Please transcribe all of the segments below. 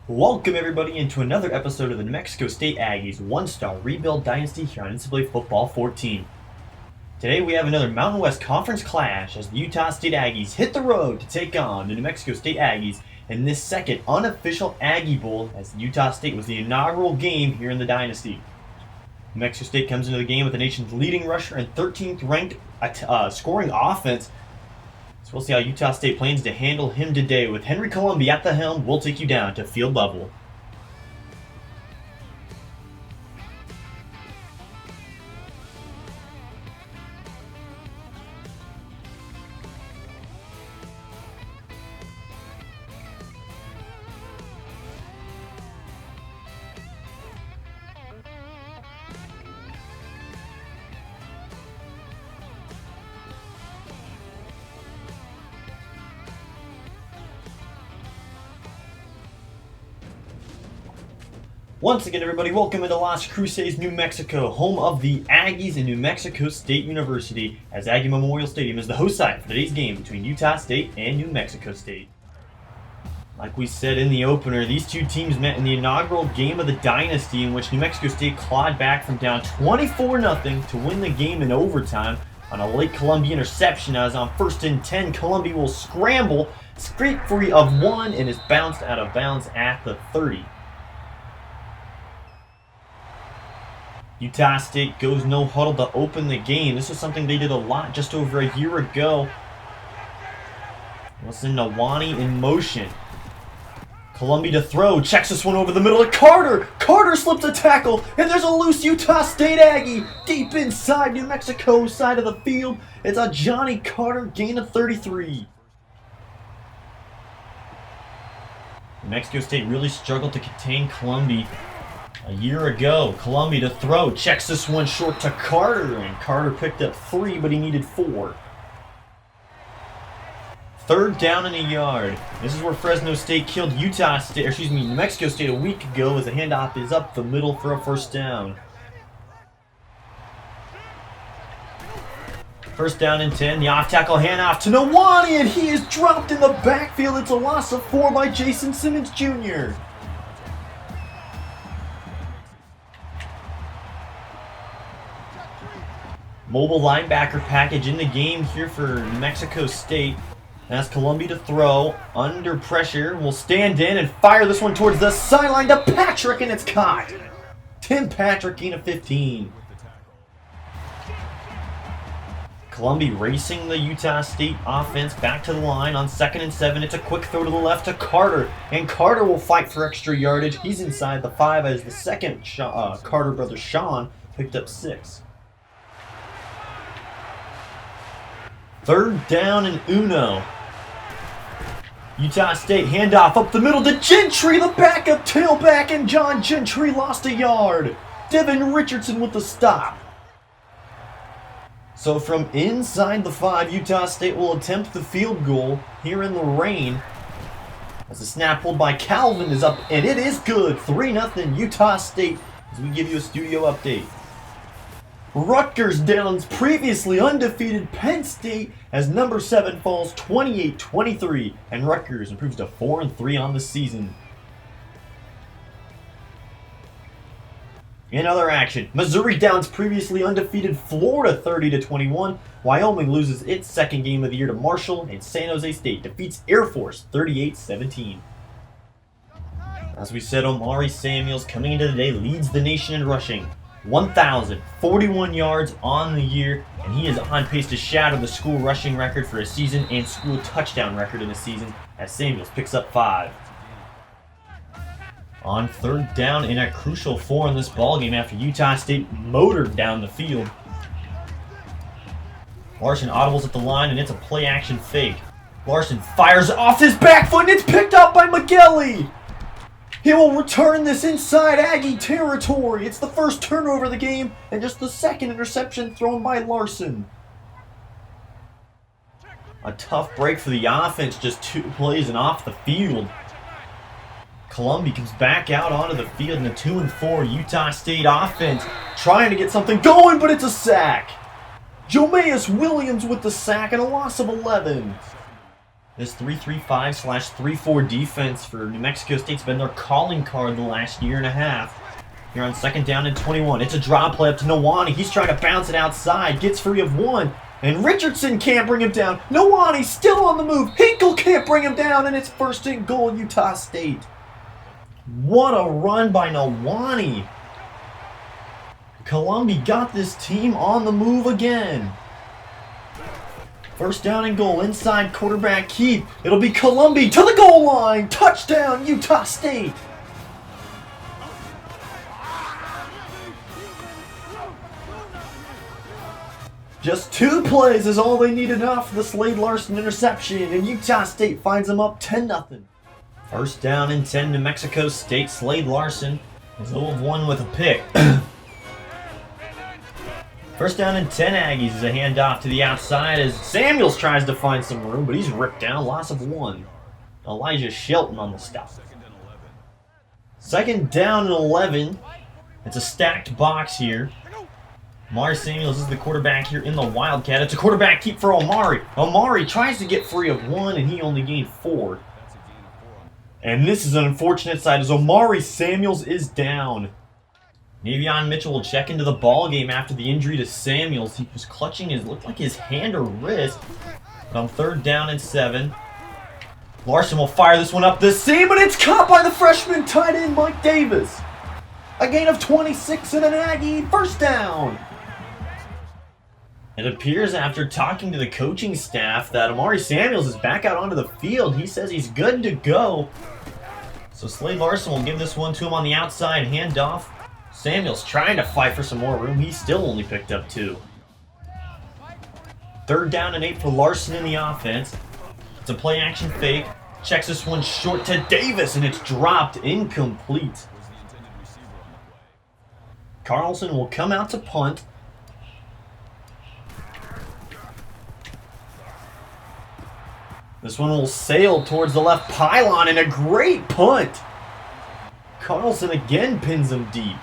Welcome everybody into another episode of the New Mexico State Aggies one-star rebuild dynasty here on NCAA Football 14. Today we have another Mountain West Conference clash as the Utah State Aggies hit the road to take on the New Mexico State Aggies in this second unofficial Aggie Bowl, as Utah State was the inaugural game here in the Dynasty. New Mexico State comes into the game with the nation's leading rusher and 13th ranked scoring offense. So we'll see how Utah State plans to handle him today. With Henry Colombi at the helm, we'll take you down to field level. Once again, everybody, welcome into Las Cruces, New Mexico, home of the Aggies and New Mexico State University, as Aggie Memorial Stadium is the host site for today's game between Utah State and New Mexico State. Like we said in the opener, these two teams met in the inaugural game of the Dynasty, in which New Mexico State clawed back from down 24-0 to win the game in overtime on a late Colombi interception. As on 1st and 10, Colombi will scramble, scrape free of one, and is bounced out of bounds at the 30. Utah State goes no huddle to open the game. This is something they did a lot just over a year ago. Listen to Wani in motion. Colombi to throw, checks this one over the middle to Carter. Carter slips a tackle, and there's a loose Utah State Aggie deep inside New Mexico side of the field. It's a Johnny Carter gain of 33. New Mexico State really struggled to contain Colombi a year ago. Colombi to throw, checks this one short to Carter, and Carter picked up 3, but he needed 4. Third down and a yard. This is where Fresno State killed New Mexico State a week ago, as the handoff is up the middle for a first down. First down and 10, the off-tackle handoff to Nawani, and he is dropped in the backfield. It's a loss of 4 by Jason Simmons Jr. Mobile linebacker package in the game here for New Mexico State. That's Colombi to throw, under pressure, will stand in and fire this one towards the sideline to Patrick, and it's caught. Tim Patrick, gain of 15. Colombi racing the Utah State offense back to the line on 2nd and 7. It's a quick throw to the left to Carter, and Carter will fight for extra yardage. He's inside the 5 as the second Carter brother Sean picked up 6. Third down and uno. Utah State handoff up the middle to Gentry, the backup tailback, and John Gentry lost a yard. Devin Richardson with the stop. So from inside the 5, Utah State will attempt the field goal here in the rain. As the snap pulled by Calvin is up, and it is good. 3-0 Utah State, as we give you a studio update. Rutgers downs previously undefeated Penn State as number 7 falls 28-23, and Rutgers improves to 4-3 on the season. In other action, Missouri downs previously undefeated Florida 30-21. Wyoming loses its second game of the year to Marshall, and San Jose State defeats Air Force 38-17. As we said, Omari Samuels coming into the day leads the nation in rushing. 1,041 yards on the year, and he is on pace to shatter the school rushing record for a season and school touchdown record in a season, as Samuels picks up 5. On third down in a crucial 4 in this ballgame after Utah State motored down the field. Larson audibles at the line, and it's a play-action fake. Larson fires off his back foot, and it's picked up by McGilly. He will return this inside Aggie territory. It's the first turnover of the game and just the second interception thrown by Larson. A tough break for the offense, just 2 plays and off the field. Colombi comes back out onto the field in a 2-4 Utah State offense, trying to get something going, but it's a sack. Jomaeus Williams with the sack and a loss of 11. This 3-3-5/3-4 defense for New Mexico State's been their calling card the last year and a half. Here on 2nd down and 21. It's a drop play up to Nwani. He's trying to bounce it outside. Gets free of one. And Richardson can't bring him down. Nwani still on the move. Hinkle can't bring him down. And it's 1st and goal, Utah State. What a run by Nwani. Colombi got this team on the move again. 1st down and goal. Inside quarterback keep. It'll be Colombi to the goal line. Touchdown, Utah State. Just 2 plays is all they needed after the Slade Larson interception, and Utah State finds them up 10-0. 1st down and 10 to Mexico State. Slade Larson is 0 of 1 with a pick. 1st down and 10 Aggies is a handoff to the outside as Samuels tries to find some room, but he's ripped down. Loss of 1. Elijah Shelton on the stop. 2nd down and 11. It's a stacked box here. Omari Samuels is the quarterback here in the Wildcat. It's a quarterback keep for Omari. Omari tries to get free of 1, and he only gained 4. And this is an unfortunate side as Omari Samuels is down. Navion Mitchell will check into the ball game after the injury to Samuels. He was clutching looked like his hand or wrist. But on 3rd down and 7, Larson will fire this one up the seam, and it's caught by the freshman tight end Mike Davis. A gain of 26 and an Aggie 1st down. It appears after talking to the coaching staff that Omari Samuels is back out onto the field. He says he's good to go. So Slade Larson will give this one to him on the outside handoff. Samuels trying to fight for some more room. He still only picked up 2. 3rd down and 8 for Larson in the offense. It's a play action fake. Checks this one short to Davis, and it's dropped incomplete. Carlson will come out to punt. This one will sail towards the left pylon, and a great punt. Carlson again pins him deep.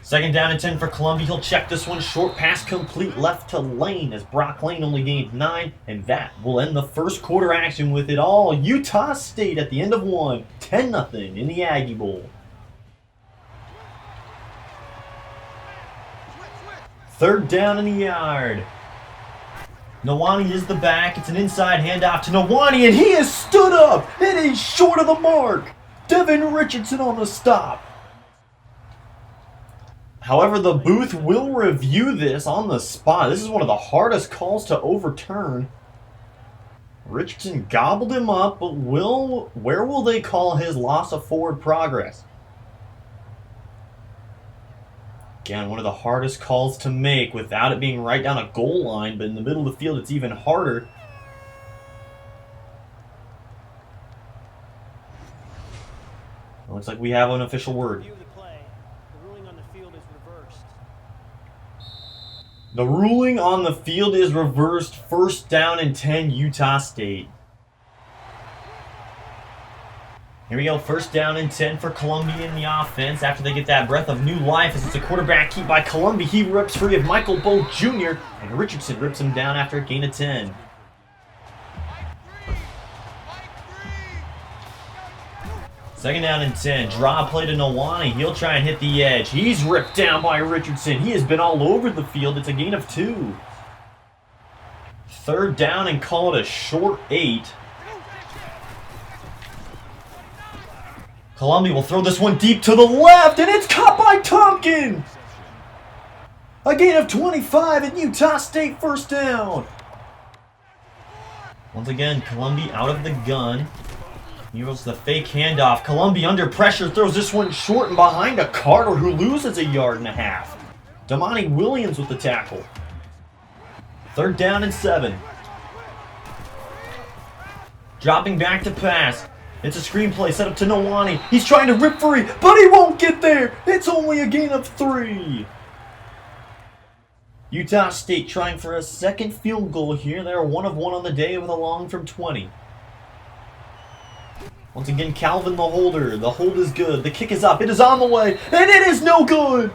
Second down and 10 for Colombi. He'll check this one short, pass complete left to Lane as Brock Lane only gained 9, and that will end the 1st quarter action with it all. Utah State at the end of 1, 10-0 in the Aggie Bowl. 3rd down in the yard. Nwani is the back. It's an inside handoff to Nwani, and he has stood up. It is short of the mark. Devin Richardson on the stop. However, the booth will review this on the spot. This is one of the hardest calls to overturn. Richardson gobbled him up, but where will they call his loss of forward progress? Again, one of the hardest calls to make without it being right down a goal line, but in the middle of the field it's even harder. It looks like we have an official word. The ruling on the field is reversed. 1st down and 10, Utah State. Here we go, 1st down and 10 for Colombi in the offense after they get that breath of new life as it's a quarterback keep by Colombi. He rips free of Michael Bolt Jr., and Richardson rips him down after a gain of 10. Second down and 10. Draw play to Nwani. He'll try and hit the edge. He's ripped down by Richardson. He has been all over the field. It's a gain of 2. 3rd down and call it a short 8. Colombi will throw this one deep to the left, and it's caught by Tompkins. A gain of 25 and Utah State 1st down. Once again, Colombi out of the gun. Here's the fake handoff. Colombi under pressure throws this one short and behind a Carter who loses 1.5 yards. Damani Williams with the tackle. 3rd down and 7. Dropping back to pass. It's a screenplay set up to Nwani. He's trying to rip free, but he won't get there. It's only a gain of 3. Utah State trying for a 2nd field goal here. They're 1 of 1 on the day with a long from 20. Once again, Calvin the holder. The hold is good. The kick is up. It is on the way, and it is no good.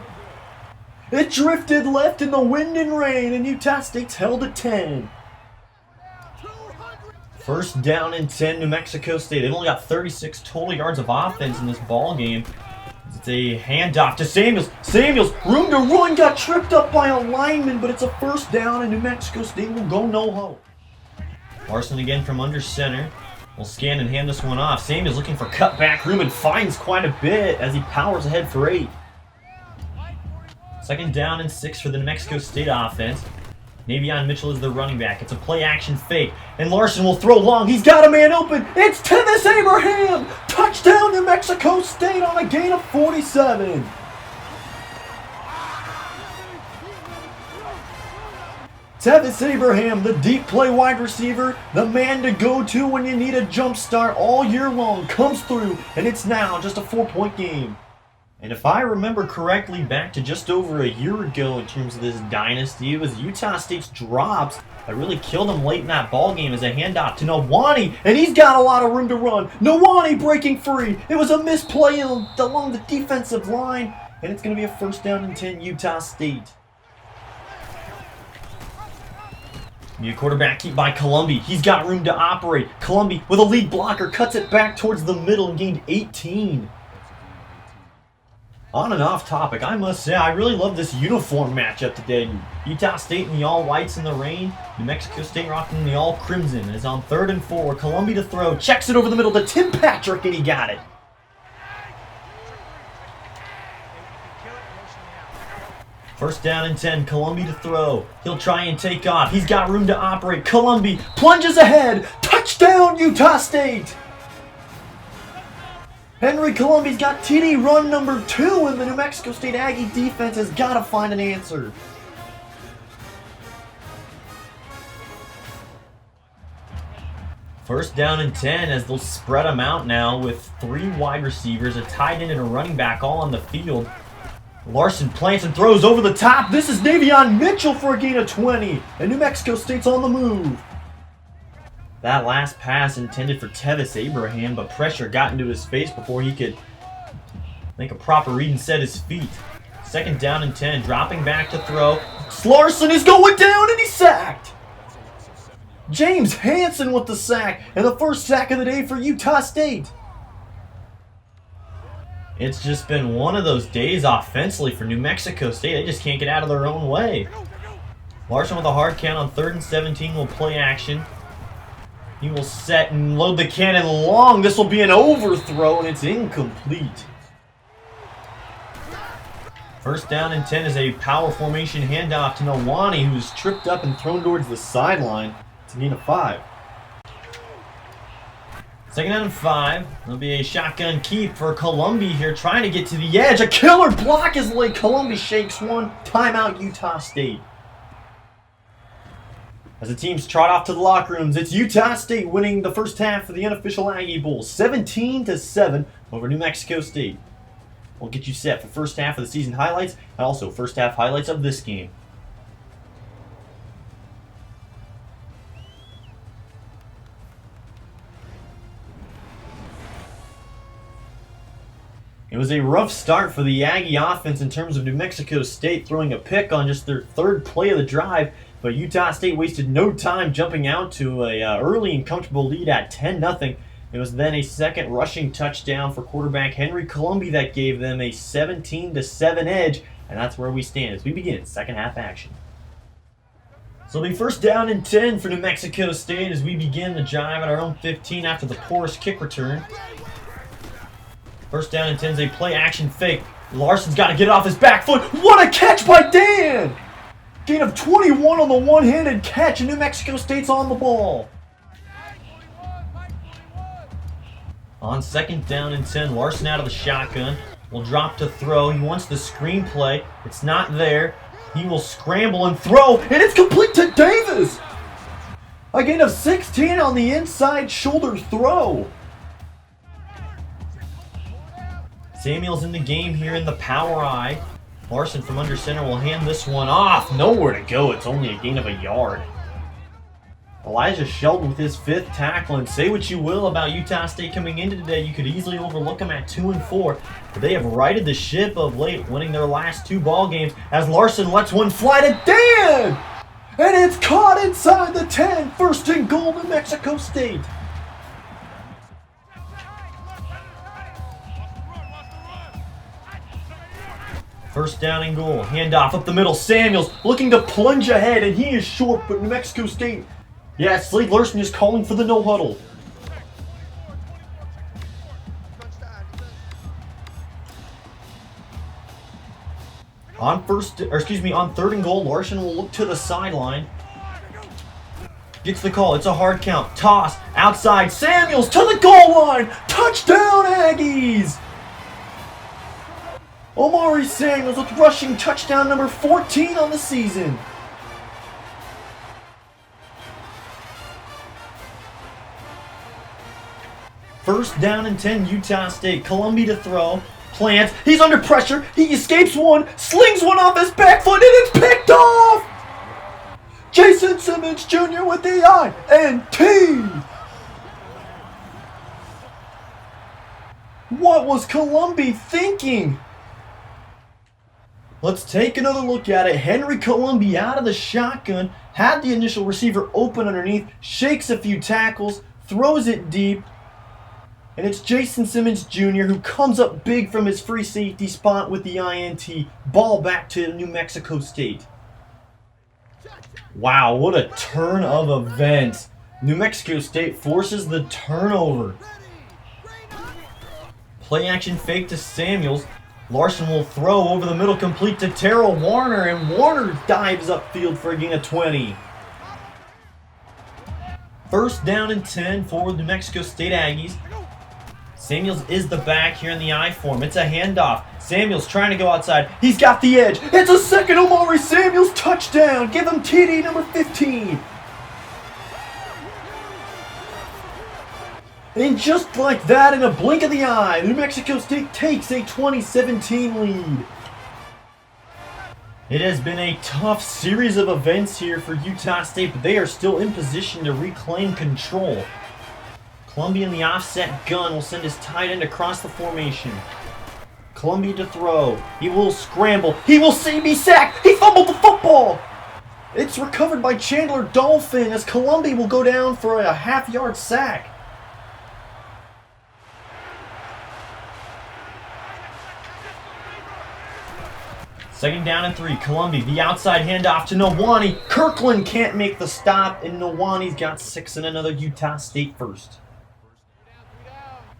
It drifted left in the wind and rain, and Utah State's held at 10. First down and 10, New Mexico State. They've only got 36 total yards of offense in this ball game. It's a handoff to Samuels. Samuels, room to run, got tripped up by a lineman, but it's a first down, and New Mexico State will go no hope. Larson again from under center. Will scan and hand this one off. Samuels looking for cutback room and finds quite a bit as he powers ahead for 8. Second down and 6 for the New Mexico State offense. Navion Mitchell is the running back. It's a play-action fake, and Larson will throw long. He's got a man open. It's Tevis Abraham. Touchdown, New Mexico State on a gain of 47. Tevis Abraham, the deep play wide receiver, the man to go to when you need a jump start all year long, comes through, and it's now just a 4-point game. And if I remember correctly, back to just over a year ago in terms of this dynasty, it was Utah State's drops that really killed them late in that ball game as a handoff to Nwani, and he's got a lot of room to run. Nwani breaking free. It was a misplay along the defensive line, and it's going to be a first down and 10 Utah State. Be a quarterback keep by Colombi. He's got room to operate. Colombi with a lead blocker cuts it back towards the middle and gained 18. On and off topic, I must say, I really love this uniform matchup today. Utah State in the all-whites in the rain. New Mexico State rocking the all-crimson. It's on 3rd and 4. Colombi to throw. Checks it over the middle to Tim Patrick, and he got it. First down and 10. Colombi to throw. He'll try and take off. He's got room to operate. Colombi plunges ahead. Touchdown, Utah State! Henry Colombi's got TD run number 2, and the New Mexico State Aggie defense has got to find an answer. First down and 10 as they'll spread them out now with 3 wide receivers, a tight end, and a running back all on the field. Larson plants and throws over the top. This is Navion Mitchell for a gain of 20, and New Mexico State's on the move. That last pass intended for Tevis Abraham, but pressure got into his face before he could make a proper read and set his feet. Second down and 10, dropping back to throw. Larson is going down, and he's sacked. James Hansen with the sack, and the first sack of the day for Utah State. It's just been one of those days offensively for New Mexico State. They just can't get out of their own way. Larson with a hard count on 3rd and 17 will play action. He will set and load the cannon long. This will be an overthrow, and it's incomplete. First down and 10 is a power formation handoff to Nwani, who's tripped up and thrown towards the sideline. It's a gain of 5. Second down and 5. There'll be a shotgun keep for Colombi here, trying to get to the edge. A killer block is laid. Colombi shakes one. Timeout, Utah State. As the teams trot off to the locker rooms, it's Utah State winning the first half of the unofficial Aggie Bowl, 17-7 over New Mexico State. We'll get you set for first half of the season highlights and also first half highlights of this game. It was a rough start for the Aggie offense in terms of New Mexico State throwing a pick on just their 3rd play of the drive. But Utah State wasted no time jumping out to a early and comfortable lead at 10-0. It was then a second rushing touchdown for quarterback Henry Colombi that gave them a 17-7 edge, and that's where we stand as we begin second half action. So it'll be first down and 10 for New Mexico State as we begin the drive at our own 15 after the porous kick return. First down and 10 is a play action fake. Larson's got to get it off his back foot. What a catch by Dan! Gain of 21 on the one-handed catch, and New Mexico State's on the ball. On second down and 10, Larson out of the shotgun. Will drop to throw. He wants the screen play. It's not there. He will scramble and throw, and it's complete to Davis. A gain of 16 on the inside shoulder throw. Samuel's in the game here in the power eye. Larson from under center will hand this one off. Nowhere to go. It's only a gain of a yard. Elijah Shelton with his 5th tackle, and say what you will about Utah State coming into today, you could easily overlook them at 2-4, but they have righted the ship of late, winning their last 2 ball games as Larson lets one fly to Dan! And it's caught inside the 10, 1st and goal to Mexico State. First down and goal, handoff up the middle, Samuels looking to plunge ahead, and he is short, but New Mexico State, yeah, Slade Larson is calling for the no huddle. On 3rd and goal, Larson will look to the sideline. Gets the call, it's a hard count, toss, outside, Samuels to the goal line, touchdown Aggies! Omari Samuels with rushing touchdown number 14 on the season. First down and 10, Utah State. Colombi to throw. Plants. He's under pressure. He escapes one. Slings one off his back foot, and it's picked off! Jason Simmons Jr. with the INT. What was Colombi thinking? Let's take another look at it. Henry Colombi out of the shotgun, had the initial receiver open underneath, shakes a few tackles, throws it deep, and it's Jason Simmons Jr. who comes up big from his free safety spot with the INT. Ball back to New Mexico State. Wow, what a turn of events. New Mexico State forces the turnover. Play action fake to Samuels. Larson will throw over the middle, complete to Terrell Warner, and Warner dives upfield for a gain of 20. First down and 10 for the New Mexico State Aggies. Samuels is the back here in the I form. It's a handoff. Samuels trying to go outside. He's got the edge. It's a second Omari Samuels touchdown. Give him TD number 15. And just like that, in a blink of the eye, New Mexico State takes a 2017 lead. It has been a tough series of events here for Utah State, but they are still in position to reclaim control. Colombi in the offset gun will send his tight end across the formation. Colombi to throw. He will scramble. He will be sacked. He fumbled the football. It's recovered by Chandler Dolphin as Colombi will go down for a half-yard sack. Second down and 3. Colombi, the outside handoff to Nowani. Kirkland can't make the stop, and Nowani's got 6 and another Utah State first.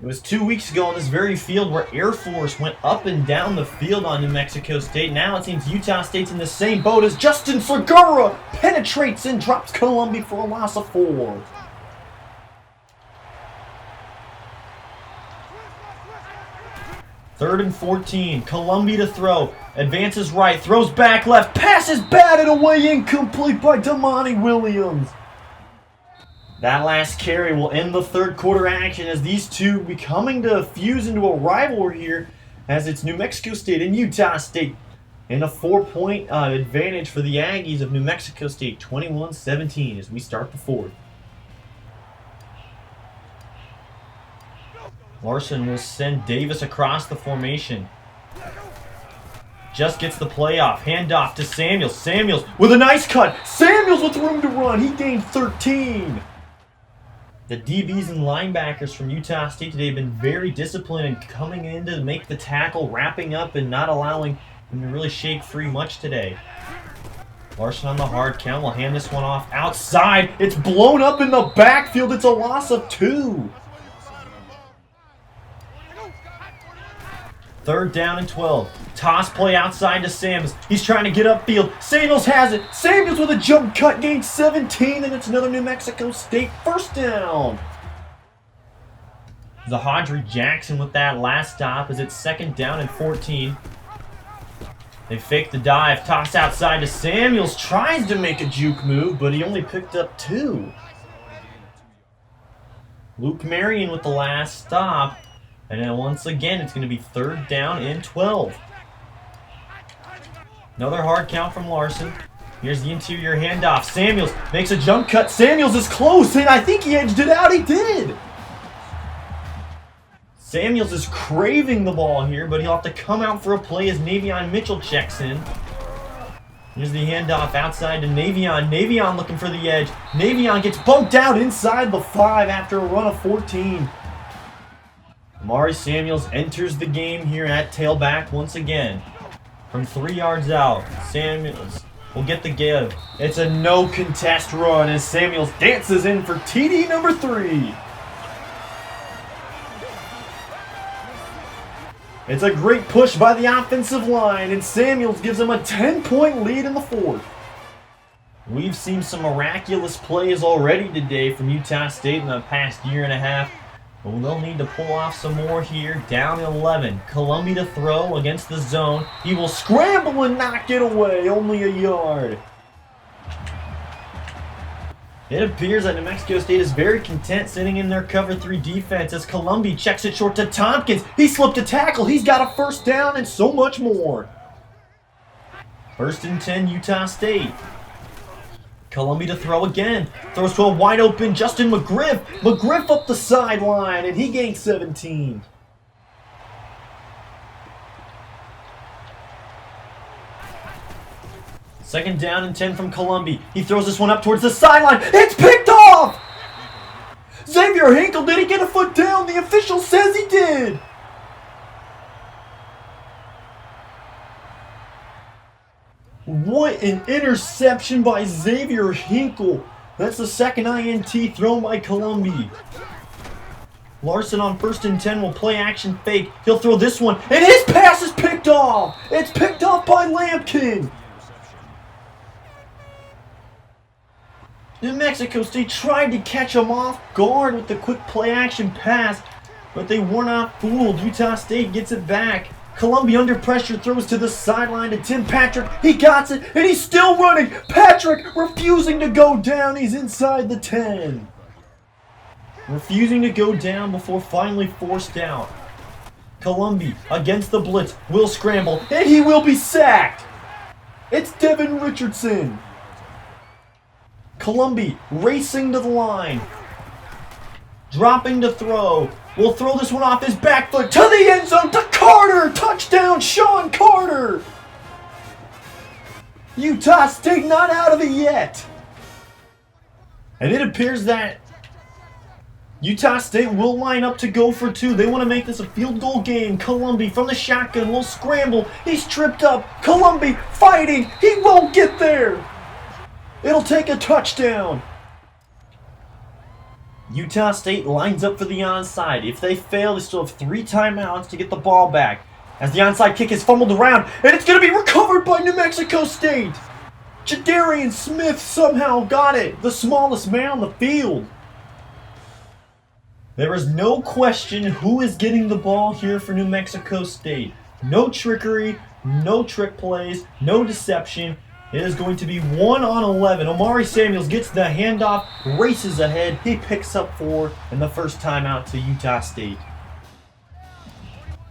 It was 2 weeks ago on this very field where Air Force went up and down the field on New Mexico State. Now it seems Utah State's in the same boat as Justin Segura penetrates and drops Colombi for a loss of 4. Third and 14. Colombi to throw. Advances right. Throws back left. Passes batted away. Incomplete by Damani Williams. That last carry will end the third quarter action as these two becoming to fuse into a rivalry here as it's New Mexico State and Utah State in a 4-point advantage for the Aggies of New Mexico State, 21-17 as we start the fourth. Larson will send Davis across the formation. Just gets the play off. Handoff to Samuels. Samuels with a nice cut. Samuels with room to run. He gained 13. The DBs and linebackers from Utah State today have been very disciplined and coming in to make the tackle, wrapping up and not allowing them to really shake free much today. Larson on the hard count will hand this one off outside. It's blown up in the backfield. It's a loss of 2. Third down and 12. Toss play outside to Samuels. He's trying to get upfield. Samuels has it. Samuels with a jump cut gains 17, and it's another New Mexico State first down. Zahadri Jackson with that last stop as it's second down and 14. They fake the dive. Toss outside to Samuels. Tries to make a juke move, but he only picked up 2. Luke Marion with the last stop. And then once again, it's going to be third down and 12. Another hard count from Larson. Here's the interior handoff. Samuels makes a jump cut. Samuels is close, and I think he edged it out. He did. Samuels is craving the ball here, but he'll have to come out for a play as Navion Mitchell checks in. Here's the handoff outside to Navion. Navion looking for the edge. Navion gets bumped out inside the 5 after a run of 14. Amari Samuels enters the game here at tailback once again. From 3 yards out, Samuels will get the give. It's a no contest run as Samuels dances in for TD number 3. It's a great push by the offensive line, and Samuels gives them a 10-point lead in the 4th. We've seen some miraculous plays already today from Utah State in the past year and a half. But they'll need to pull off some more here. Down 11. Colombi to throw against the zone. He will scramble and knock it away. Only a yard. It appears that New Mexico State is very content sitting in their cover 3 defense as Colombi checks it short to Tompkins. He slipped a tackle. He's got a first down and so much more. 1st and 10, Utah State. Colombi to throw again. Throws to a wide open Justin McGriff. McGriff up the sideline, and he gains 17. Second down and 10 from Colombi. He throws this one up towards the sideline. It's picked off! Xavier Hinkle, did he get a foot down? The official says he did. What an interception by Xavier Hinkle. That's the second INT thrown by Colombi. Larson on 1st and 10 will play action fake. He'll throw this one, and his pass is picked off. It's picked off by Lampkin. New Mexico State tried to catch him off guard with the quick play action pass, but they were not fooled. Utah State gets it back. Colombi under pressure throws to the sideline to Tim Patrick. He got it, and he's still running. Patrick refusing to go down. He's inside the 10. Refusing to go down before finally forced out. Colombi against the blitz will scramble, and he will be sacked. It's Devin Richardson. Colombi racing to the line. Dropping to throw. Will throw this one off his back foot to the end zone to Carter. Touchdown, Sean Carter. Utah State not out of it yet. And it appears that Utah State will line up to go for 2. They want to make this a field goal game. Colombi from the shotgun will scramble. He's tripped up. Colombi fighting. He won't get there. It'll take a touchdown. Utah State lines up for the onside. If they fail, they still have 3 timeouts to get the ball back. As the onside kick is fumbled around, and it's going to be recovered by New Mexico State. Jadarian Smith somehow got it, the smallest man on the field. There is no question who is getting the ball here for New Mexico State. No trickery, no trick plays, no deception. It is going to be 1 on 11. Amari Samuels gets the handoff, races ahead. He picks up 4 and the first timeout to Utah State.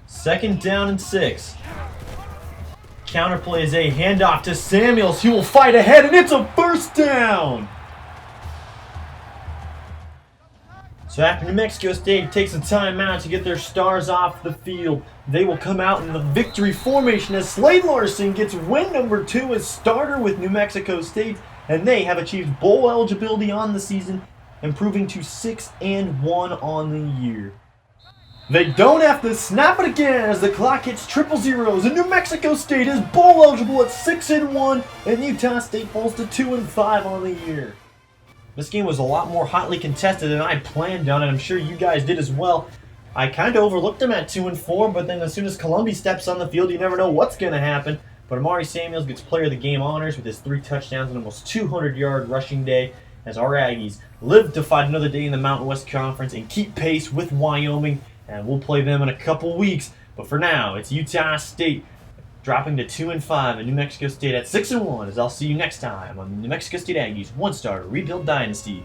2nd down and 6. Counterplay is a handoff to Samuels. He will fight ahead, and it's a first down. So after New Mexico State takes a timeout to get their stars off the field, they will come out in the victory formation as Slade Larson gets win number 2 as starter with New Mexico State, and they have achieved bowl eligibility on the season, improving to 6-1 on the year. They don't have to snap it again as the clock hits triple zeros, and New Mexico State is bowl eligible at 6-1, and Utah State falls to 2-5 on the year. This game was a lot more hotly contested than I planned on, and I'm sure you guys did as well. I kind of overlooked them at 2-4, but then as soon as Colombi steps on the field, you never know what's going to happen. But Amari Samuels gets Player of the Game honors with his 3 touchdowns and almost 200-yard rushing day as our Aggies live to fight another day in the Mountain West Conference and keep pace with Wyoming, and we'll play them in a couple weeks. But for now, it's Utah State dropping to 2-5 and New Mexico State at 6-1, as I'll see you next time on the New Mexico State Aggies 1-Star Rebuild Dynasty.